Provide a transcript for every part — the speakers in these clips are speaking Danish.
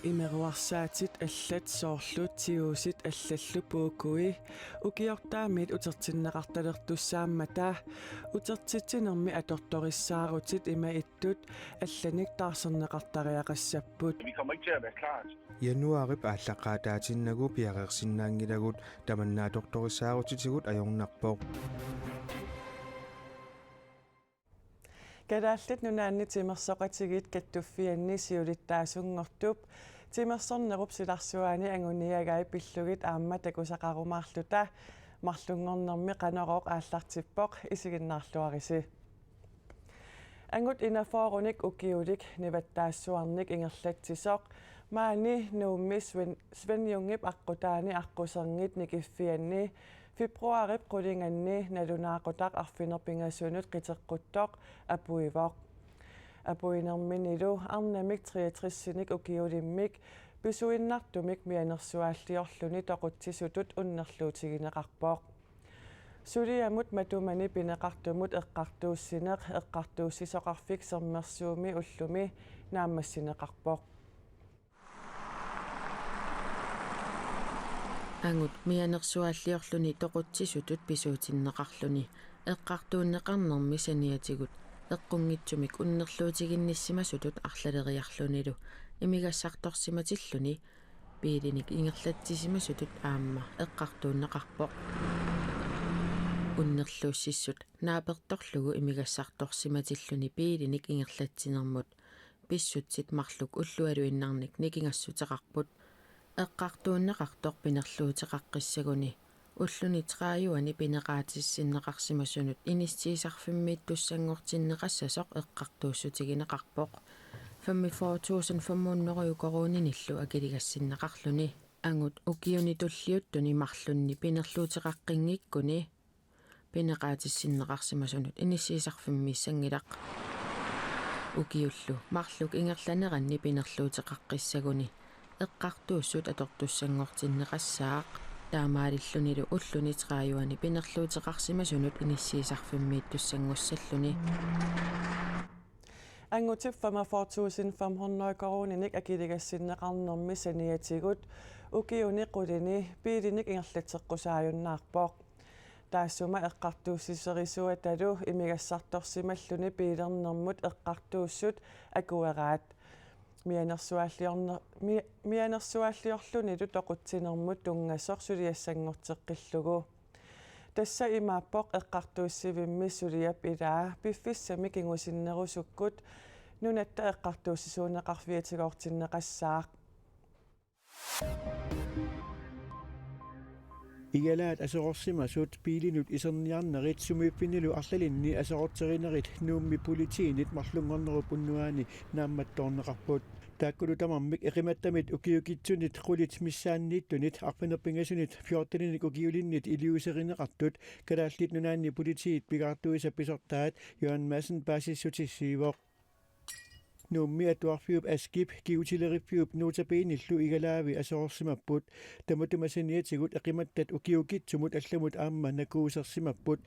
имеруарсаатит аллат соорлут тиуусит аллаллу пуукуи укиортаамит утертиннеқарталертуссааммата утертитсинерми аторториссаарутит има иттут алланик таарсернеқартариақассаппут. Vi kommer ikke til at være klart. Januarip ааллаққаатаатиннагу пиақерсиннаангилагут таманнааторторисаарутитигут ajornarpoq. Kadaallit nunaanni timersoqatigit kattuffianni siulittaasuнгортуп тимерсорнеруп силарсуаани ангуниагаи пиллугит аама такусақарумаарлута марлунгорнэрми канароқ ааллартиппоқ исигиннаарлуариси ангут инафооруник укиулик ниваттаассуарник ингерлатсисоқ маани нуумми свенюнгип аққутаани аққусернгит никиффианни фебруарip qullinganni nalunaaqutaq arfinerpingassunut qiteqquttoq apuivoq apuinerminilu arnamik 63-sinik ukiulimmik pisuinnartumik mianersuaalliorluni toqutsisutut unnerluutigineqarpoq suliamut matumani pineqartumut eqqartuussineq eqqartuussisoqarfik sermersuumi ullumi naammassineqarpoq Angut mianersualliorluni toqutsisutut pisuutinneqarluni eqqartuunneqarnermi saniatigut eqqungitsumik unnerluutiginnissimasutut arlaleriarlunilu imigassartorsimatilluni piilinik ingerlatsissimasutut aamma eqqartuunneqarpoq unnerluussissut naapertorlugu imigassartorsimatilluni piilinik ingerlatsinermut pissutsit marluk ullualuinnarnik nikingassutеқарпут эққартууннеқартор пинерлуутеқаққиссагуни уллуни трааюани пинеқаатиссиннеқарсимасунут инистиисарфиммииттуссангортиннеқассасоқ эққартууссутигинеқарпоқ 54500 корууниниллу акилигассиннеқарлуни ангут укиуни туллиуттуни марлунни пинерлуутеқаққингиккуни пинеқаатиссиннеқарсимасунут инистиисарфиммииссангилақ укиуллу марлук ингерланеранни пинерлуутеқаққиссагуни эққартууссут атортуссангортиннеқассаақ таамаалиллунилу уллуни трааюани пинерлуутеқарсимасунут иниссиисарфиммииттуссангуссаллуни ангутип 44500 коруниник акилигассиннеқарнерми саниатигут укиуни qulini piilinik ingерлатеққусааюннаарпоқ таассума эққартууссисерисуаталу имигассарторсималлуни пиилернэрмут эққартууссут акуераат mianersualliorlunilu toquttinermut tungasor suliassangorteqqillugu tassa imaappoq eqqartuussivimmi suliap ilaa piffissami kingusinnerusukkut nunatta eqqartuussisuuneqarfiatigortinneqassaaq igalaat asororsimasut piilinut iserniarnerit sumiippinilu arlalinni asororterinerit nuummi politiinit marlungornerup unnuaani naammattoorneqarput taakkulu tamarmik eqimattamit ukiukitsunit qulit missaanniittunit arpinerpingasunit 14-nik ukiulinnit iliuserineqartut kalaallit nunaanni politiit pigaartuisa pisortaat Jørgen Madsen basissutissiivoq nuummi atuarfiup askip kiutilerippiup notabenillu igalaavi asororsimapput tamatumasaniatigut eqimattat ukiukitsumut allamut aamma nakuusersimapput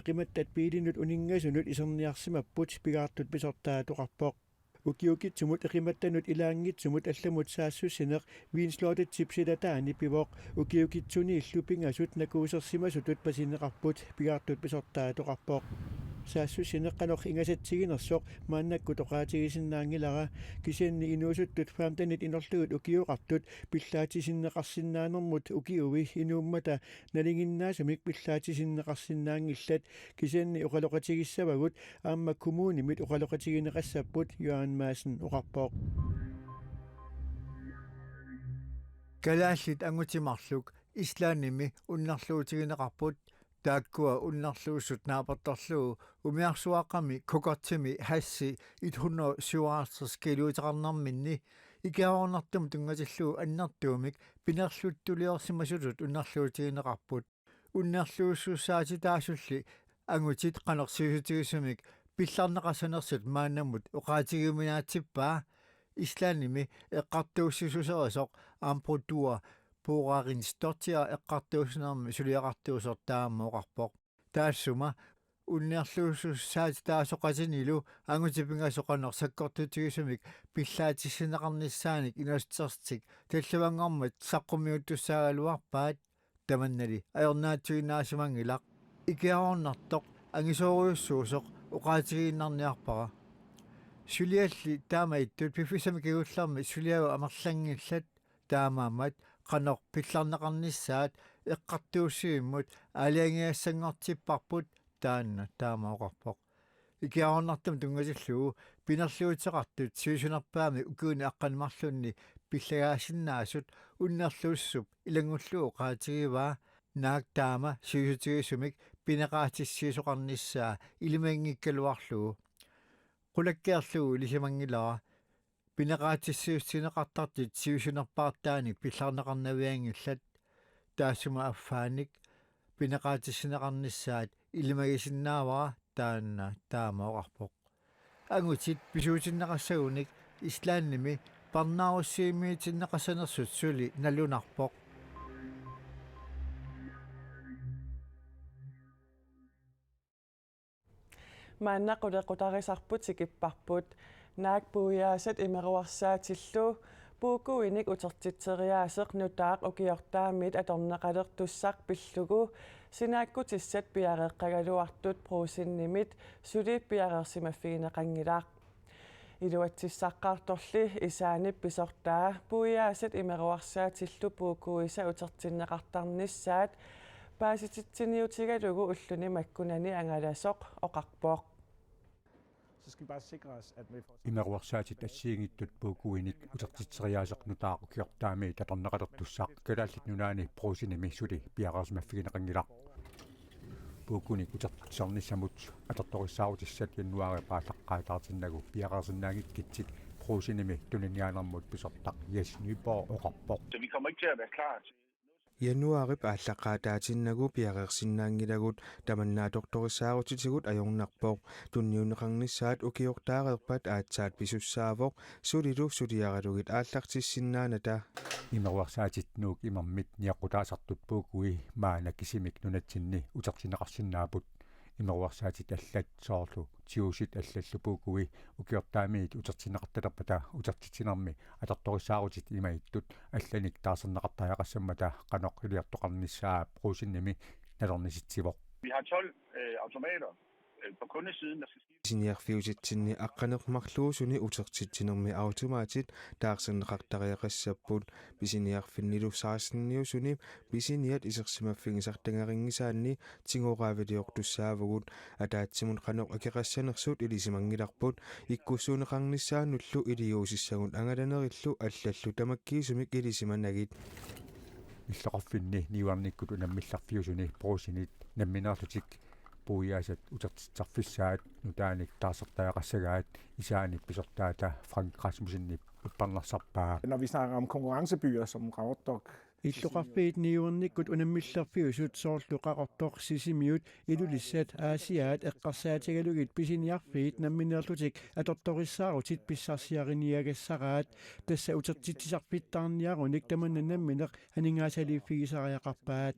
eqimattat piilinut uningasunut iserniarsimapput pigaartut pisortaatoqarpoq ukiukitsumut eqimattanut ilaangitsumut allamut saassussineq viinslootet tipsilataani pivoq ukiukitsuniillu pingasut nakuusersimasutut pasineqarput pigaartut pisortaatoqarpoq saassussineqqanoq ingasatsiginersoq maannakku toqaatigisinnaangilara kisianni inuusuttut faamtanit inorlugut ukiuqartut pillaatisinneqarsinnaanermut ukiuvi inuummata nalinginnaasumik pillaatisinneqarsinnaangillat kisianni uqaloqatigissavagut aamma kommunimit uqaloqatigineqassapput Jørgen Madsen uqarpoq kalaallit angutimarluk islaanimi unnarluutigineqarput taakkua unnarluussut naapertorluu umiarsuaqami kukortimi hassi 157 kilometerarnarminni ikaornartum tungatilluu annertuumik pinerluttuliorsimasutut unnarluutigineqarput unnerluussussaatitaasulli angutit qanersiusutigisumik pillarneqasanersut maannamut uqaatigiminaatippaa islaanimi eqqartuussisuseresoq amprutua puuraarin stortia eqqartuusnermi suliaqartuusortaamooqarpoq taassuma унниарлуусуссаати таасоқатинилу ангутипингасоқанер саккортутигисумик пиллаатиссинеқарниссааник инастерстик таллавангаармат саққумиуттуссаагалуарпаат таманнали аернаатсуинаасимангилақ икиаорнартоқ ангисоориуссуусоқ уқаатигииннарниарпара сулиалли таамаиттут пиффисами кигулларми сулиава амерлангиллат таамаамат qanor pillarnaqarnissaat eqqartuussiimmut aliangiassangortipparput taanna taamaoqarpoq ikiaornartum tungasilluu pinerluuteqartut siusunerpaami ukuuni aqqanimarlunni pillagaasinnaassut unnerluussup ilangullu oqaatigivaa naak taama siusutigisumik pineqaatissiisoqarnissaa ilimangikkaluarluu qulakkiarluu ilisimangilaa pineqaatissiussineqartartit siusunerpaartaanik pillarneqarnaviangillat taassuma affaanik pineqaatissineqarnissaat ilimagisinnaawa taanna taamaoqarpoq angutit pisuutinneqassagуник islaannimi parnaarussiimiitinneqassanersut suli nalunarpoq мааннақулеқутарисарпут сикиппарпут наакпуяасат имеруарсаатиллу пуукуиник утертитсериаасеқ нутаақ укиортаамит аторнеқалертуссақ пиллугу синааккутиссат пиареққагалуартут пруусиннимит сули пиарерсимаффигинеқангилаақ илуатсиссаққарторли исаанип писортаа пуяасат имеруарсаатиллу пуукуиса утертиннеқартарниссаат паасититсиниутигалугу уллуни маккунани ангаласоқ оқарпоқ имеруарсаатит ассиингиттут пуукуиник утертитсериаасеқ нутаақу киортаами таторнеқалертуссаақ калааллит нунаани пруусиними сули пиарерсимаффигинеқангилақ пуукуник утертитсерниссамут аторториссаарутиссат яннуари пааллаққаатаартиннагу пиарерсиннаангиккитсик пруусиними туниниаанермут писортақ yes nyborg оқарпоқ Så vi kommer ikke til at være klar til januarip ааллаққаатаатиннагу пиақерсиннаангилагут таманнааторторисаарутитигут ajornarpoq tunniuneqarnissaat ukiortaareerpat aatsaat pisussaaavoq sulilу сулиаралугит ааллартиссиннааната имеруарсаатит нуук имармит ниаққутаасартут пуукуи маана кисимик нунатсинни утертинеқарсинаапут имеруарсаатит аллат соорлу тиусит аллаллу пуукуи укиортаамиит утертинеқарталерпата утертитинарми аторторисаарутит имаиттут алланик таасернеқартаяқассаммата қаноқ илиартоқарниссаа пруусинними налорниситсивоқ vi har 12 automater på kundesiden der skal skifte siniarfiusitsinni aqqanermarluusuni utertittinermi automatit taarserneqartariaqassaput pisiniarfinnilu saarsinniusuni pisiniat isersimaffigisartangaringisaanni tingoraaviliortussaavugut ataatsimut qanoq akiqassanersut ilisimangillarput ikkussuuneqarnissaannullu iliuusissagun angalanerillu allallu tamakkiisumik ilisimanagit иллоқарфинни ниуарниккут унаммилларфиусуни пруусинит намминерлутик пуяасат утертитсарфиссаат нутааник таасертаяқассагаат исааник писортаата Frank Rasmussenni уппарнарсарпаа Når vi snakker om konkurrencebyer som Qaqortoq, иллоқарфиит ниуерниккут унаммилларфиусут соорлуқақортоқ сисимиут илулиссат аасиаат эққарсаатигалугит писиниарфиит намминерлутик аторториссаарутит писсарсиариниагассараат тасса утертитсарфиттаарниаруник таманнанамминеқ анингаасалиффигисариақарпаат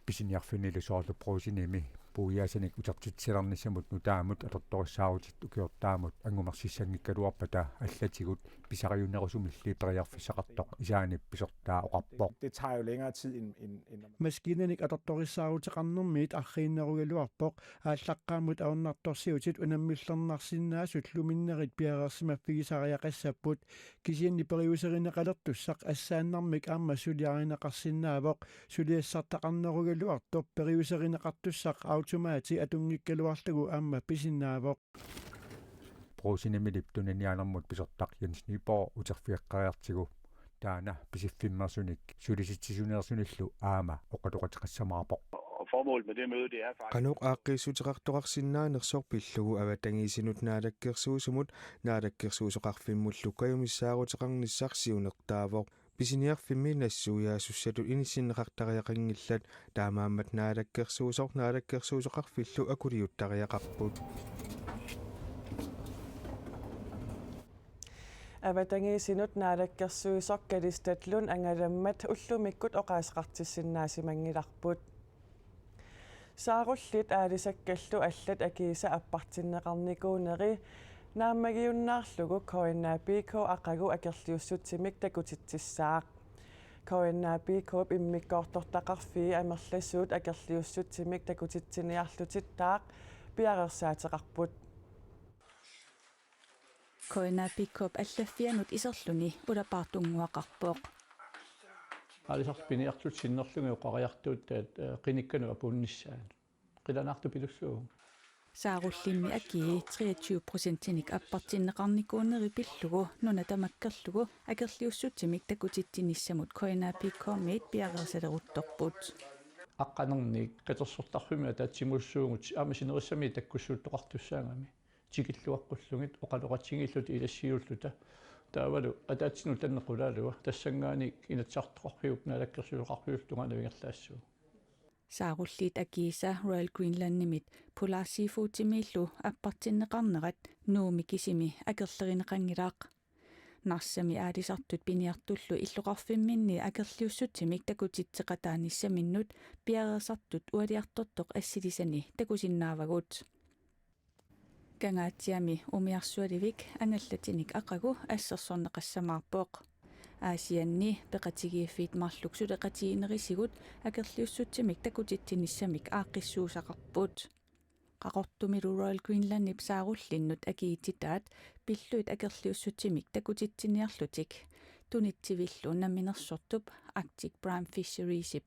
писиниарфиннилу соорлу пруусиними пуяасаник утертитсиларниссамут нутаамут аторториссаарутит укиортаамут ангумерсиссангиккалуарпата аллатигут писариуннерусумилли периарфиссақартоқ исаанип писортаа оқарпоқ det tager jo længere tid end маскинаник аторториссаарутеқарнэрмиит аррииннеругалуарпоқ ааллаққаамут ауннарторсиутит унаммиллернарсиннаасут луминнерит пиареерсимаффигисариақассаппут кисианни периусеринеқалертуссақ ассааннармик аама сулиаринеқарсинаавоқ сулиассартақарнеругалуарторп периусеринеқартуссақ автомати атунгиккалуарлугу аама писиннаавоқ пруусиними липтунинианермут писортақ Jens Nyborg утерфиэққариартигу таана писиффиммерсуник сулиситсисунеерсуниллу аама оқатоқатеқассамаарпоқ og formålet med det møde det er faktisk qanoq aaqqissuteqartoqarsinnaanersoq pillugu avatangiisinut naalakkersuusumut naalakkersuusoqarfimmullu kayumissaaruteqarnissarsiunertaavoq pisiniarfimmi nassuuyaasussatut inissinneqartariaqangillat taamaammat naalakkersuusoqarfillu akuliuttariaqarput аватангиисинут наалаккерсуисоққалистатлун ангаламмат уллумиккут оқаасеқартиссиннаасимангиларпут Saarullit aalisakkallu allat akiisa appartinneqarnikuuneri naammagiunnaarlugu koinnaapiko aqagu akerliussutsimik takutittissaaq. Koinnaapiko immikkoortortaqarfii amerlassuut akerliussutsimik takutittiniarlutittaaq piaqersaateqarput. Koinnaapikkoop allaffianut iserluni ulapaartunguaqarpooq. Aalisarpini artutsinnerlugu qariartuut taat qinikkanua punnissaan. Qilanartu pilussuugu. Saarullimmi akii 23% appartinneqarnikuuneri pillugu nunatamakkerlugu akerliussutsimik takutittinissamut koinnaapikkoomit piaqersaleruttorput. Aqqanernik qatersortarfimi taatsimulsuugut aamasinerissami takkussuuttoqartussaangami. Tikilluaqqulluгит oqaloqatigillut ilassiulluta taavalu ataatsinul tannequlaalua tassangaani inatsartoqarfiup naalakkersuuqarfiultungaanavingерлаассуу. Saarulliit akiisa Royal Greenland-nimit pulaasiifuutimiillu appartinneqarnerat nuumikisimi akerlerineqangilaaq. Narsami aalisartut piniartullu illuqarfimminni akerliussutsimik takutitteqataanissaminut piareersartut ualiartortoq assilisani takusinnaavagut. Kangaatiami umiarsualivik angallatinik aqagu assersorneqassamaarpooq. Aasianni peqatigiiffiit marluksuleqatiinerisigut akerliussutsimik takutittinissamik aaqqissuusaqarput. Qaqortumilu Royal Greenland-nip saarullinnut akiititaat pilluit akerliussutsimik takutittiniarlutik. Tunittivillu namminersortup Arctic Prime Fisheries-ip.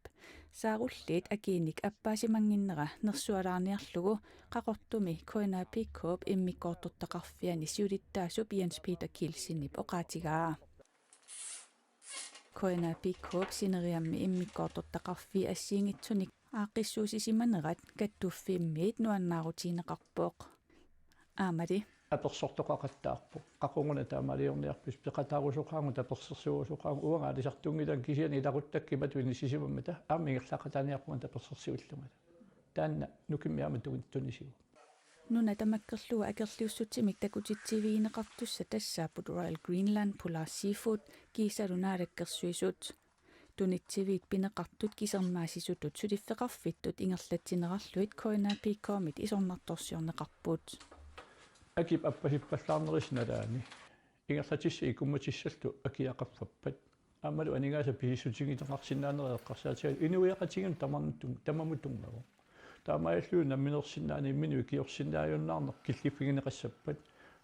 Saarulliit akiinik appaasimanginnera nersualaarniarlugu qaqortumi koinnaapikkoop immikkoortortaqarfiani siulittaasup Jens Peter Kilsinip oqaatigaa. Koinnaapikkoop sineriammi immikkoortortaqarfii assiingitsunik aaqqissuusisimanerat kattuffiimmiit nuannaarutiineqarpooq. Aamali apersortoqaqattaarpu qaqunguna taamaliorniarpus peqataarusoqaangu tapersersuusoqaangu uangaalisartungilan kisiani ilaquttakkimat uinissisimammata aammingerlaqataaniarpuan tapersersiullungala taanna nukimmiama tunisiu nunatamakkerluga akerliussutsimik takutitsiviineqartussa tassaaput Royal Greenland Polar Seafood kiisalunaalakkersuisut tunitsiviit pineqartut kisermaasisutut suliffeqarfittut ingerlatsinerarluit koinnaapikkoomit isornartorsiorneqarput. Akip appasippallaarnerisnalaani ingerlatissi ikummatissallu akiaqaffappat aammalu aningaasa pisissutigineqarsinnaanerileqqarsaatigal inuiaqatigun tamamuttungagu taamaalluun namminersinnaani minu kiorsinnaajunnaarneq killiffigineqassappat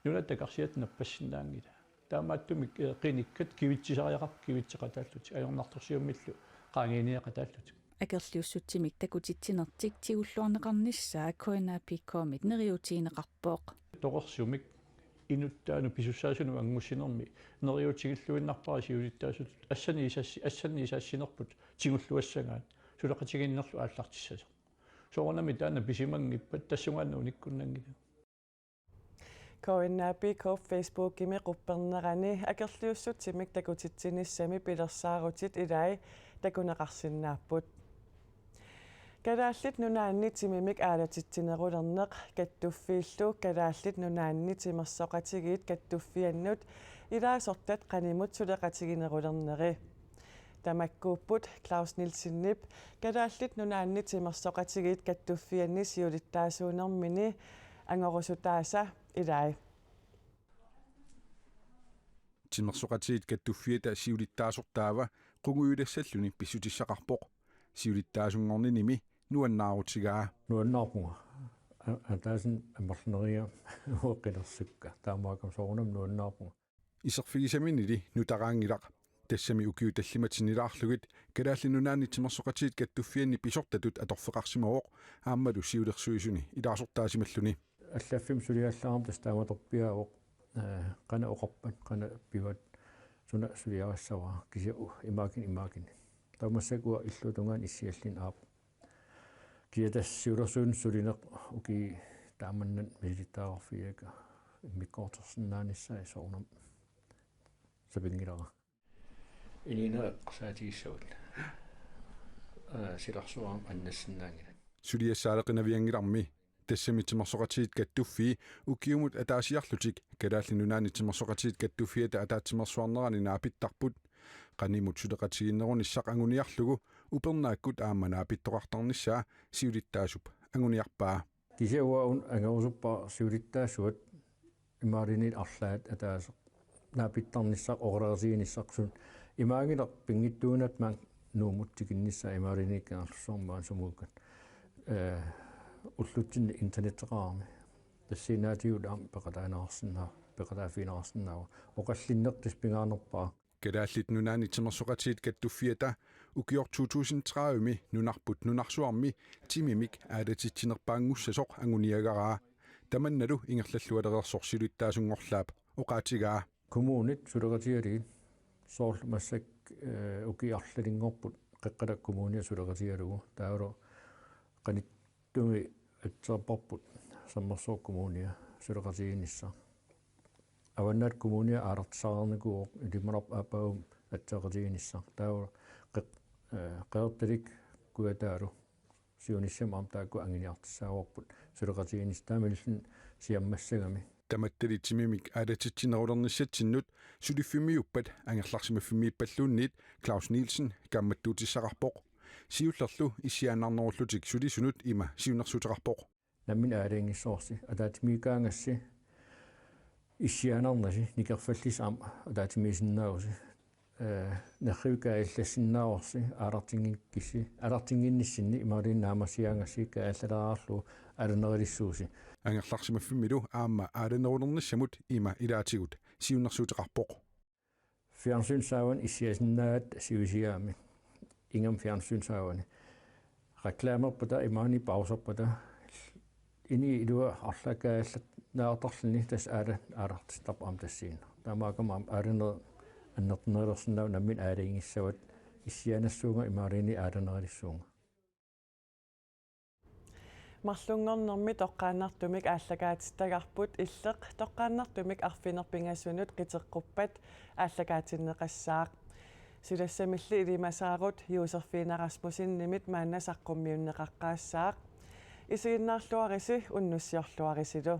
nunataqarsiat nappassinnaangila taamaattumik qinikkat kivitsisariaqar kivitseqataallut ajornartorsiummillu qaangiiniaqataallut akerliussutsimik takutitsinertik tigulluarneqarnissaa koinnaapikkoomit neriutiineqarpooq. Toqorsumik inuttaanu pisussaasunu angussinermi neriutigilluinnarpara siulittaasut assaniisaassinerput tigulluassangaat sulaqatiginnerlu aallartissasa soornami taana pisimangippat tassungaannu nikkunnangila Koinnaapikkoop Facebookimi quppernerani akerliussutsimik takutitsinissami pilersaarutit ilai takuneqarsinnaaput. Kadaallit nunaannitsimimik aalatittinerulerneq kattuffiillu kadaallit nunaannitimersoqatigiit kattuffiannut ilaasortat qanimut suleqatiginerulerneri. Tamakkuupput Klaus Nielsen-nip kadaallit nunaannitimersoqatigiit kattuffianni siulittaasuunermini angorusutaasa ilai. Timersoqatigiit kattuffiata siulittaasortaava qunguyulersalluni pissutissaqarpoq siulittaasunngorninimi nuannaarutigaa nuannaarpunga ataasin amerneria ueqqilersukka taamaakam soornam nuannaarpunga iserfigisaminili nutaqaangilaq tassami ukiutallimatinilaarlugit kalaallinunaanni timersoqatigiit kattuffianni pisortatut atorfeqarsimawoq aammalu siulersuisuni ilaasortaasimalluni аллаффим сулиаллаарам тастааматорпиаавоқ qana oqarpat qana pivat suna suliavassava kisiu imaakin tamassakua illutungaan issiallin aap kiatassiulersuun sulineq uki taamannan militaarfiaka mikkortorsinnaanissai soornam sapingilara inina qsaatigissuut silarsuaram annassinnaangila suliassaaleqinaviangilarmi tassami timersoqatigiit kattuffi ukiumut ataasiarlutik kalaallinunaanni timersoqatigiit kattuffiata ataatimersuarnerani naapittarput qanimut suleqatiginneruni issaq anguniarlugu upernaakut aammana apittoqartarnissaa siulittaasup anguniarpaa кисеуаун ангерусуппа сиулиттаасуат имааринит арлаат атаас наапиттарниссақ орерсииниссарсун имаагилер пингиттуунат маан нуумуттикиннисса имаариниккаарлуссормаан сумууккат уллутсинни интернеттеқарми тассинаатиут аам пеқатаанаарсинаа пеқатаафинаарсинаава оқаллиннертис пингаарнерпаа Kedaallit nunaanitsimmersoqatiit kattuffiata ukior 2030mi nunarput nunarsuarmi timimik aadatittinerpaangussasoq anguniagaraa tamannalu ingerlallualerersorsiluittaasungorlaap oqaatigaa kommunit suleqatialiit soorlu massak ukiarlalingorput qeqqalak kommunia suleqatialugu taalo qanittungi atserparput sammersoq kommunia suleqatiinissa аваннат коммуниа аарартсаарникуу илимарап аапаум атсеқатигинисса таава қеэрталик куатаалу сиуниссам амтаакку ангиниартиссааварпут сулеқатигинис таамиллун сиаммассагами таматталитимимик аалатитсинерулерниссатсиннут сулиффимиуппат ангерларсимаффимииппаллуунниит Клаус Нилсен камматтуутиссақарпоқ сиуллерлу иссиааннарнеруллутик сулисунут има сиунерсутеқарпоқ наммин аалингиссоорси атаатимикаангасси иссианарнаси никерфаллис аам атаатимисиннаагуси нерривикаиллассиннааварси аалартингиккисси алартингинниссинни имаалиннаамассиаангасси кааллалаарлу алунерилиссууси ангерларсимаффимилу аама ааланерулерниссамут има илаатигут сиуннерсуутеқарпоқ фиарнсюнсааван иссиасиннаат сивисиаами ингам фиарнсюнсаавани рекламерпата имаани паусерпата ини илуа арлакааллат наартарлни тас аалартистарп аам тассиин таамаакама ааланер аннертнерерсиннау наммин аалингиссават иссианассуунга имаарини ааланерилиссуунга марлунгорнэрми тоққааннартумик ааллагаатиттагарпут иллеқ тоққааннартумик арфинерпингассунут қитеққуппат ааллагаатиннеқассаақ сулассамилли илимасаарут юусерфиинарасмусиннимит мааннасаққуммиуннеқаққаассаақ исигиннаарлуариси уннуссиорлуарисилу